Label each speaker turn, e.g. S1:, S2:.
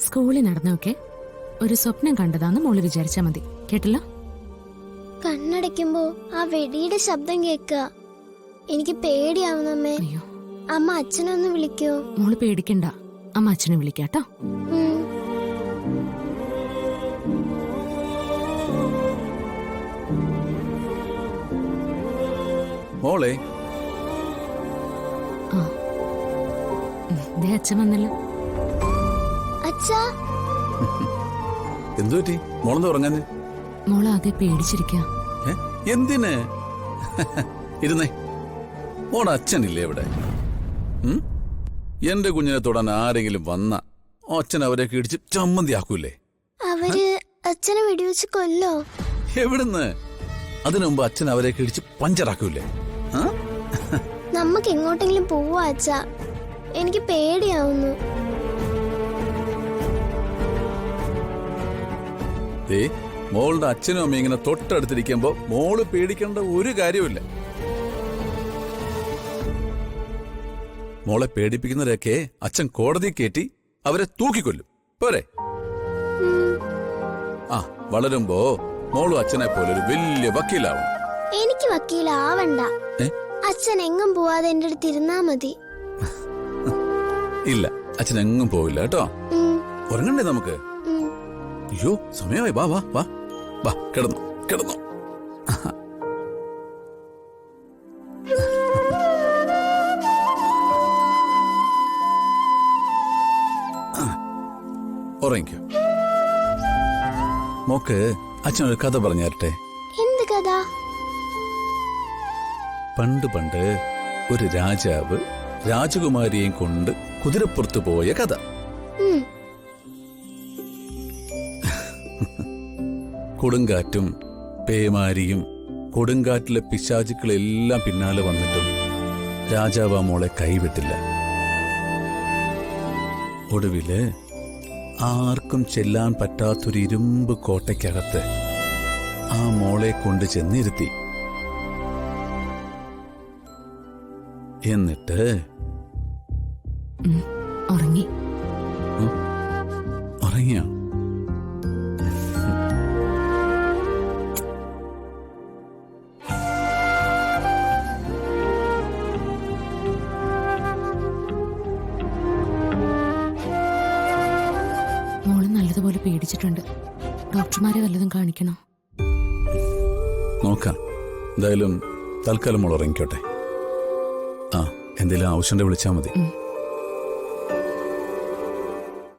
S1: സ്കൂളിൽ നടന്നൊക്കെ ഒരു സ്വപ്നം കണ്ടതാന്ന് മോള് വിചാരിച്ചാ മതി. കേട്ടല്ലോ?
S2: കണ്ണടയ്ക്കുമ്പോ ആ വെടിയുടെ ശബ്ദം കേൾക്കുക. എനിക്ക് പേടിയാവുന്നമ്മേ.
S1: അയ്യോ,
S2: അമ്മ അച്ഛനൊന്ന് വിളിക്കോ?
S1: മോള് പേടിക്കണ്ട, അമ്മ അച്ഛനെ വിളിക്കാട്ടോ.
S3: മോളെ,
S1: അച്ഛൻ വന്നല്ലോ.
S2: അച്ഛാ,
S3: എന്തു പറ്റി? മോളെന്താ ഉറങ്ങാഞ്ഞ്?
S1: മോളാകെ പേടിച്ചിരിക്കാ.
S3: എന്തിന്? ഇരുന്നേ. മോളെ അച്ഛനില്ലേ ഇവിടെ? എന്റെ കുഞ്ഞിനെ തൊടാൻ ആരെങ്കിലും വന്ന അച്ഛൻ അവരെ ഇടിച്ച് ചമ്മന്തിയാക്കൂലേ?
S2: അവര് അച്ഛനെ വെടിവെച്ച് കൊല്ലോ?
S3: എവിടുന്ന്? അതിനു മുമ്പ് അച്ഛൻ അവരെ ഇടിച്ച് പഞ്ചറാക്കൂലേ?
S2: നമുക്ക് എങ്ങോട്ടെങ്കിലും പോവാ അച്ഛാ, എനിക്ക് പേടിയാവുന്നു.
S3: മോളുടെ അച്ഛനും അമ്മയും ഇങ്ങനെ തൊട്ടടുത്തിരിക്കുമ്പോ മോള് പേടിക്കേണ്ട ഒരു കാര്യമില്ല. മോളെ പേടിപ്പിക്കുന്നവരൊക്കെ അച്ഛൻ കോടതി കയറ്റി അവരെ തൂക്കിക്കൊല്ലും. പോരെ? ആ, വളരുമ്പോ മോളും അച്ഛനെ പോലെ ഒരു വലിയ വക്കീലാവണം.
S2: എനിക്ക് വക്കീലാവണ്ട. അച്ഛൻ എങ്ങും പോവാതെ എന്റെ അടുത്ത് ഇരുന്നാ മതി.
S3: ഇല്ല, അച്ഛൻ എങ്ങും പോവില്ല കേട്ടോ. ഉറങ്ങണ്ടേ നമുക്ക്? അയ്യോ, സമയമായി. വാ വാ വാ വാ, കിടന്നു കിടന്നു. ഉറങ്ങിക്കോ. മോക്ക് അച്ഛനൊരു കഥ പറഞ്ഞു തരട്ടെ?
S2: എന്ത് കഥ?
S3: പണ്ട് പണ്ട് ഒരു രാജാവ് രാജകുമാരിയെയും കൊണ്ട് കുതിരപ്പുറത്ത് പോയ കഥ. കൊടുങ്കാറ്റും പേമാരിയും കൊടുങ്കാറ്റിലെ പിശാചുക്കളെല്ലാം പിന്നാലെ വന്നിട്ടും രാജാവ് ആ മോളെ കൈവിട്ടില്ല. ഒടുവില് ആർക്കും ചെല്ലാൻ പറ്റാത്തൊരു ഇരുമ്പ് കോട്ടയ്ക്കകത്ത് ആ മോളെ കൊണ്ട് ചെന്നിരുത്തി. എന്നിട്ട്
S1: ഉറങ്ങി.
S3: ഉറങ്ങിയോ?
S1: മോള് നല്ലതുപോലെ പേടിച്ചിട്ടുണ്ട്. ഡോക്ടർമാരെ വല്ലതും കാണിക്കണോ?
S3: നോക്കാം. എന്തായാലും തൽക്കാലം മോൾ ഉറങ്ങിക്കോട്ടെ. ആ, എന്തെങ്കിലും ആവശ്യമുണ്ടെ വിളിച്ചാൽ മതി.